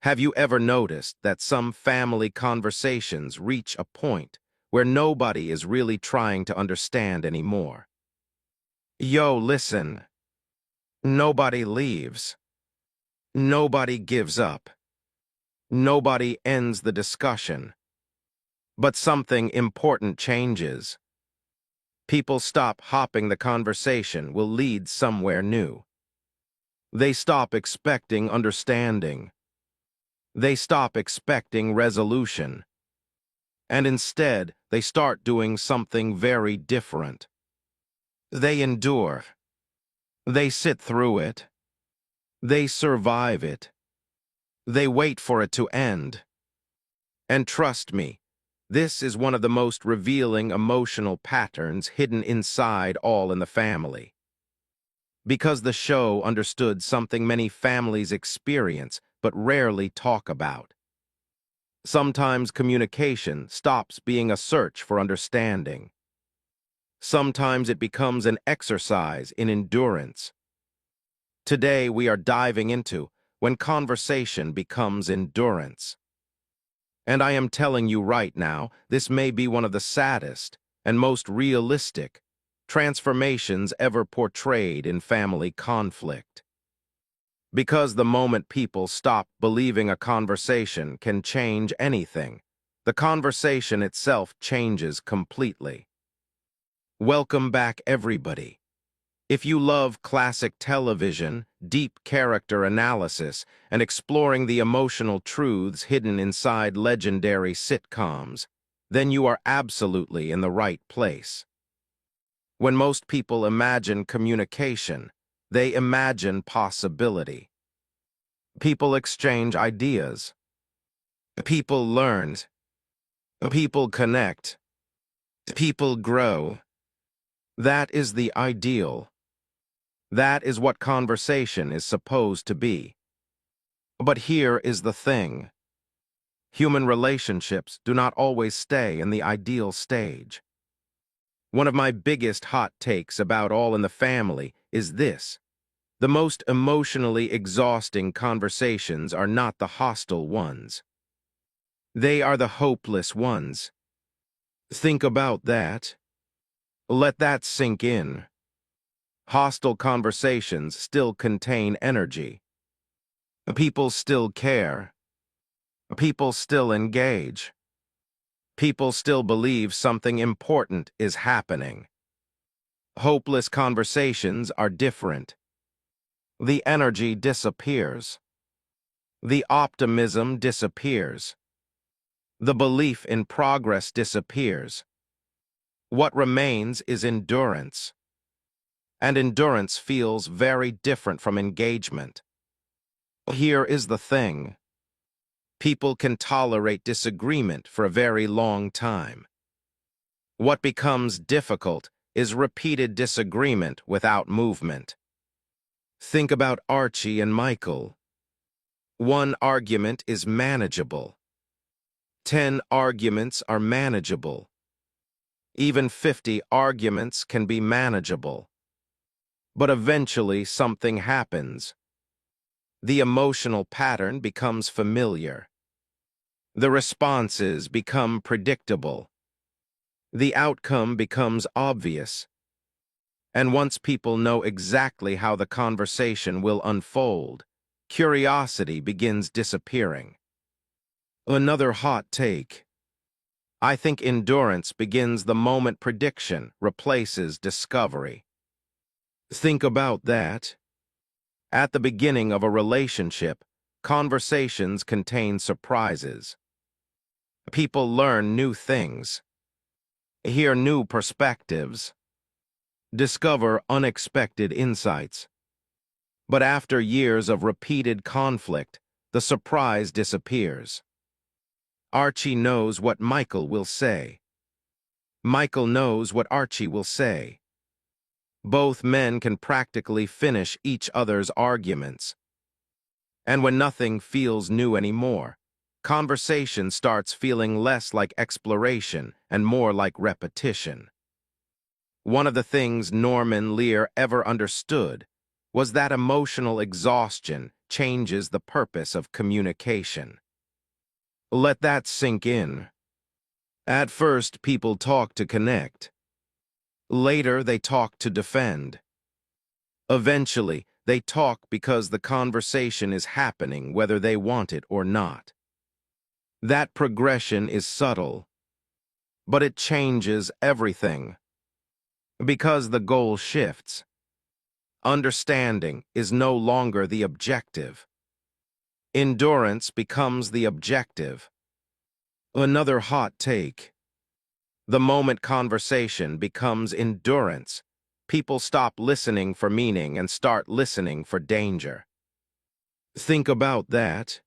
Have you ever noticed that some family conversations reach a point where nobody is really trying to understand anymore? Yo, listen. Nobody leaves. Nobody gives up. Nobody ends the discussion. But something important changes. People stop hoping the conversation will lead somewhere new. They stop expecting understanding. They stop expecting resolution. And instead, they start doing something very different. They endure. They sit through it. They survive it. They wait for it to end. And trust me, this is one of the most revealing emotional patterns hidden inside All in the Family. Because the show understood something many families experience but rarely talk about. Sometimes communication stops being a search for understanding. Sometimes it becomes an exercise in endurance. Today we are diving into when conversation becomes endurance. And I am telling you right now, this may be one of the saddest and most realistic transformations ever portrayed in family conflict. Because the moment people stop believing a conversation can change anything, the conversation itself changes completely. Welcome back, everybody. If you love classic television, deep character analysis, and exploring the emotional truths hidden inside legendary sitcoms, then you are absolutely in the right place. When most people imagine communication, they imagine possibility. People exchange ideas. People learn. People connect. People grow. That is the ideal. That is what conversation is supposed to be. But here is the thing. Human relationships do not always stay in the ideal stage. One of my biggest hot takes about All in the Family is this. The most emotionally exhausting conversations are not the hostile ones. They are the hopeless ones. Think about that. Let that sink in. Hostile conversations still contain energy. People still care. People still engage. People still believe something important is happening. Hopeless conversations are different. The energy disappears. The optimism disappears. The belief in progress disappears. What remains is endurance. And endurance feels very different from engagement. Here is the thing. People can tolerate disagreement for a very long time. What becomes difficult is repeated disagreement without movement. Think about Archie and Michael. One argument is manageable. 10 arguments are manageable. Even 50 arguments can be manageable. But eventually something happens. The emotional pattern becomes familiar. The responses become predictable. The outcome becomes obvious. And once people know exactly how the conversation will unfold, curiosity begins disappearing. Another hot take. I think endurance begins the moment prediction replaces discovery. Think about that. At the beginning of a relationship, conversations contain surprises. People learn new things, hear new perspectives, discover unexpected insights. But after years of repeated conflict, the surprise disappears. Archie knows what Michael will say. Michael knows what Archie will say. Both men can practically finish each other's arguments. And when nothing feels new anymore, conversation starts feeling less like exploration and more like repetition. One of the things Norman Lear ever understood was that emotional exhaustion changes the purpose of communication. Let that sink in. At first, people talk to connect. Later, they talk to defend. Eventually, they talk because the conversation is happening whether they want it or not. That progression is subtle, but it changes everything. Because the goal shifts. Understanding is no longer the objective. Endurance becomes the objective. Another hot take. The moment conversation becomes endurance, people stop listening for meaning and start listening for danger. Think about that.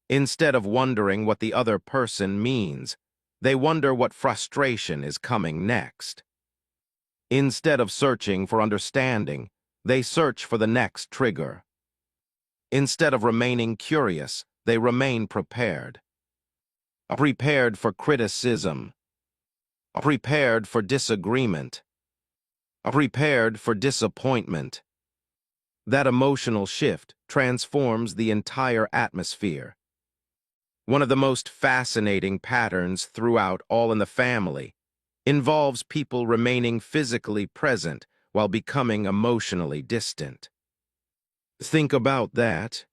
Instead of wondering what the other person means, they wonder what frustration is coming next. Instead of searching for understanding, they search for the next trigger. Instead of remaining curious, they remain prepared. Prepared for criticism. Prepared for disagreement. Prepared for disappointment. That emotional shift transforms the entire atmosphere. One of the most fascinating patterns throughout All in the Family involves people remaining physically present while becoming emotionally distant. Think about that.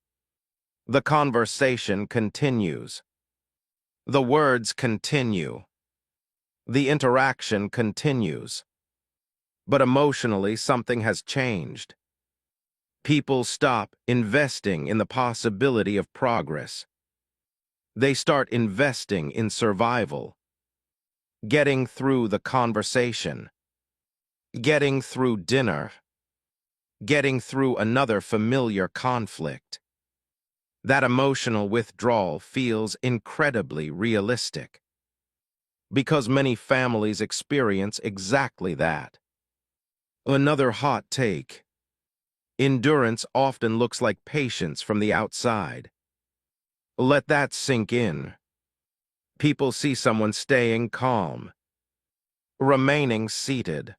The conversation continues. The words continue. The interaction continues. But emotionally, something has changed. People stop investing in the possibility of progress. They start investing in survival. Getting through the conversation. Getting through dinner. Getting through another familiar conflict. That emotional withdrawal feels incredibly realistic. Because many families experience exactly that. Another hot take. Endurance often looks like patience from the outside. Let that sink in. People see someone staying calm, remaining seated,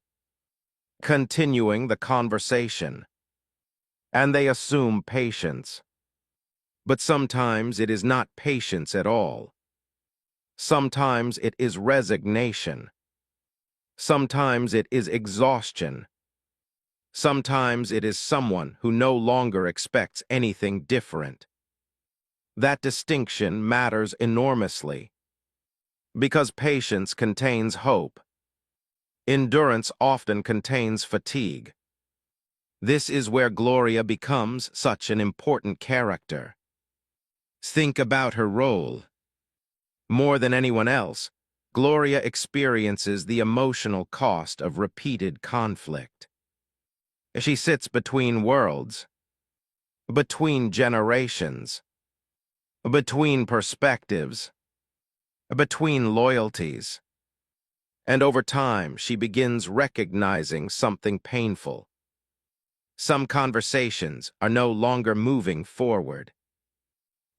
continuing the conversation, and they assume patience. But sometimes it is not patience at all. Sometimes it is resignation. Sometimes it is exhaustion. Sometimes it is someone who no longer expects anything different. That distinction matters enormously. Because patience contains hope. Endurance often contains fatigue. This is where Gloria becomes such an important character. Think about her role. More than anyone else, Gloria experiences the emotional cost of repeated conflict. She sits between worlds, between generations, between perspectives, between loyalties. And over time, she begins recognizing something painful. Some conversations are no longer moving forward.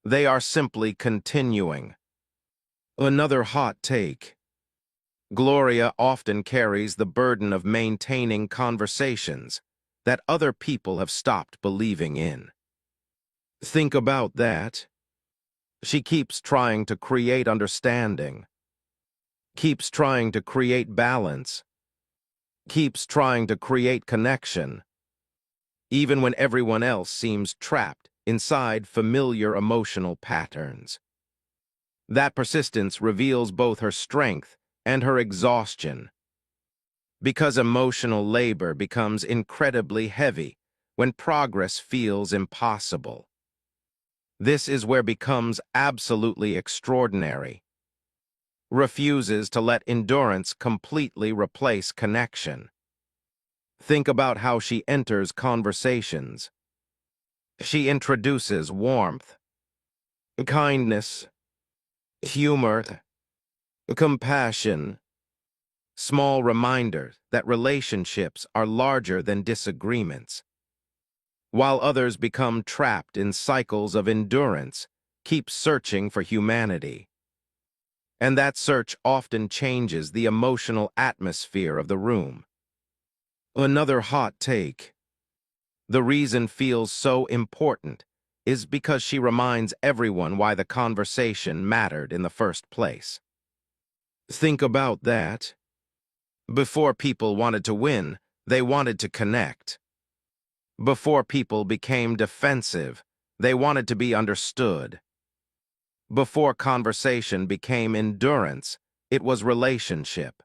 They are simply continuing. Another hot take. Gloria often carries the burden of maintaining conversations that other people have stopped believing in. Think about that. She keeps trying to create understanding, keeps trying to create balance, keeps trying to create connection, even when everyone else seems trapped inside familiar emotional patterns. That persistence reveals both her strength and her exhaustion. Because emotional labor becomes incredibly heavy when progress feels impossible. This is where becomes absolutely extraordinary. Refuses to let endurance completely replace connection. Think about how she enters conversations. She introduces warmth, kindness, humor, compassion, small reminders that relationships are larger than disagreements. While others become trapped in cycles of endurance, keep searching for humanity. And that search often changes the emotional atmosphere of the room. Another hot take. The reason feels so important is because she reminds everyone why the conversation mattered in the first place. Think about that. Before people wanted to win, they wanted to connect. Before people became defensive, they wanted to be understood. Before conversation became endurance, it was relationship.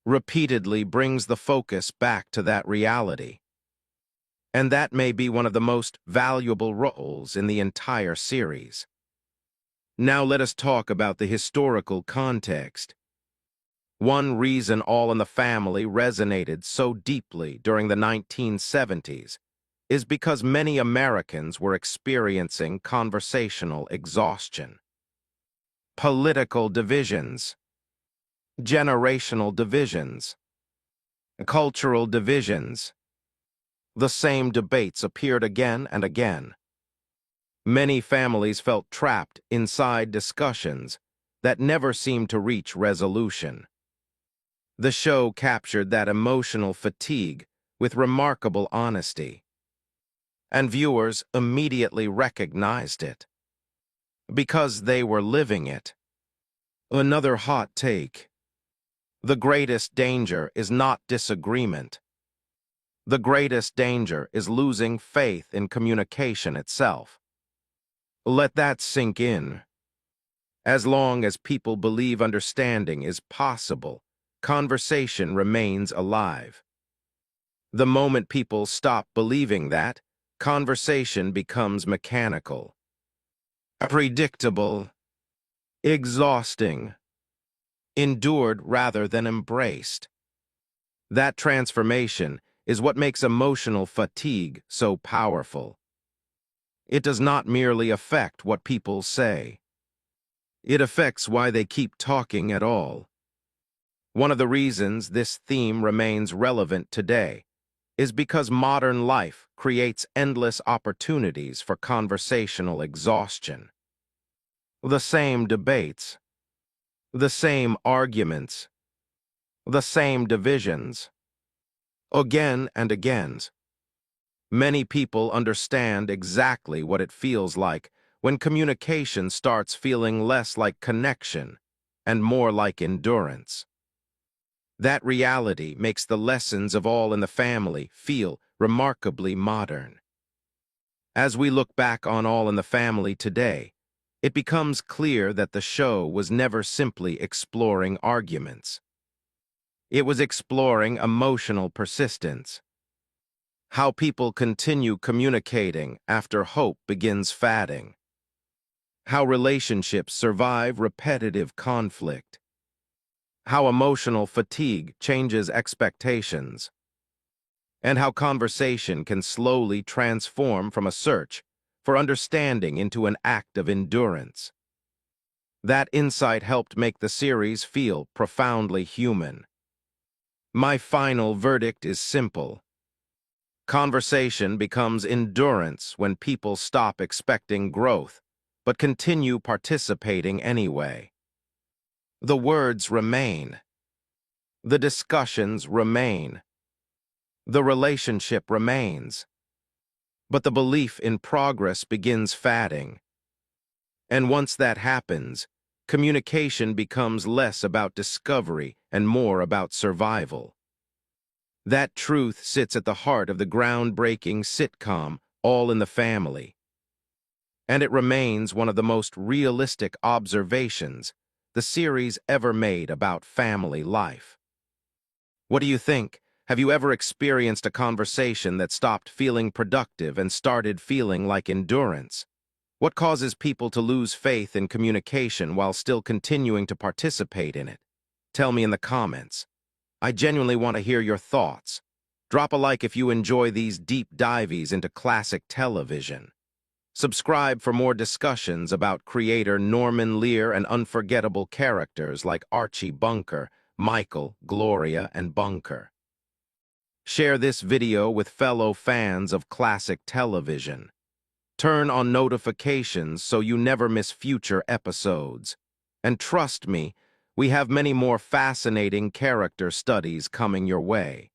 Repeatedly brings the focus back to that reality. And that may be one of the most valuable roles in the entire series. Now let us talk about the historical context. One reason All in the Family resonated so deeply during the 1970s is because many Americans were experiencing conversational exhaustion. Political divisions, generational divisions, cultural divisions. The same debates appeared again and again. Many families felt trapped inside discussions that never seemed to reach resolution. The show captured that emotional fatigue with remarkable honesty, and viewers immediately recognized it because they were living it. Another hot take: the greatest danger is not disagreement. The greatest danger is losing faith in communication itself. Let that sink in. As long as people believe understanding is possible, conversation remains alive. The moment people stop believing that, conversation becomes mechanical, predictable, exhausting, endured rather than embraced. That transformation is what makes emotional fatigue so powerful. It does not merely affect what people say. It affects why they keep talking at all. One of the reasons this theme remains relevant today is because modern life creates endless opportunities for conversational exhaustion. The same debates, the same arguments, the same divisions. Again and again. Many people understand exactly what it feels like when communication starts feeling less like connection and more like endurance. That reality makes the lessons of All in the Family feel remarkably modern. As we look back on All in the Family today, it becomes clear that the show was never simply exploring arguments. It was exploring emotional persistence. How people continue communicating after hope begins fading. How relationships survive repetitive conflict. How emotional fatigue changes expectations. And how conversation can slowly transform from a search for understanding into an act of endurance. That insight helped make the series feel profoundly human. My final verdict is simple. Conversation becomes endurance when people stop expecting growth, but continue participating anyway. The words remain. The discussions remain. The relationship remains. But the belief in progress begins fading. And once that happens, communication becomes less about discovery and more about survival. That truth sits at the heart of the groundbreaking sitcom All in the Family. And it remains one of the most realistic observations the series ever made about family life. What do you think? Have you ever experienced a conversation that stopped feeling productive and started feeling like endurance? What causes people to lose faith in communication while still continuing to participate in it? Tell me in the comments. I genuinely want to hear your thoughts. Drop a like if you enjoy these deep dives into classic television. Subscribe for more discussions about creator Norman Lear and unforgettable characters like Archie Bunker, Michael, Gloria, and Bunker. Share this video with fellow fans of classic television. Turn on notifications so you never miss future episodes. And trust me, we have many more fascinating character studies coming your way.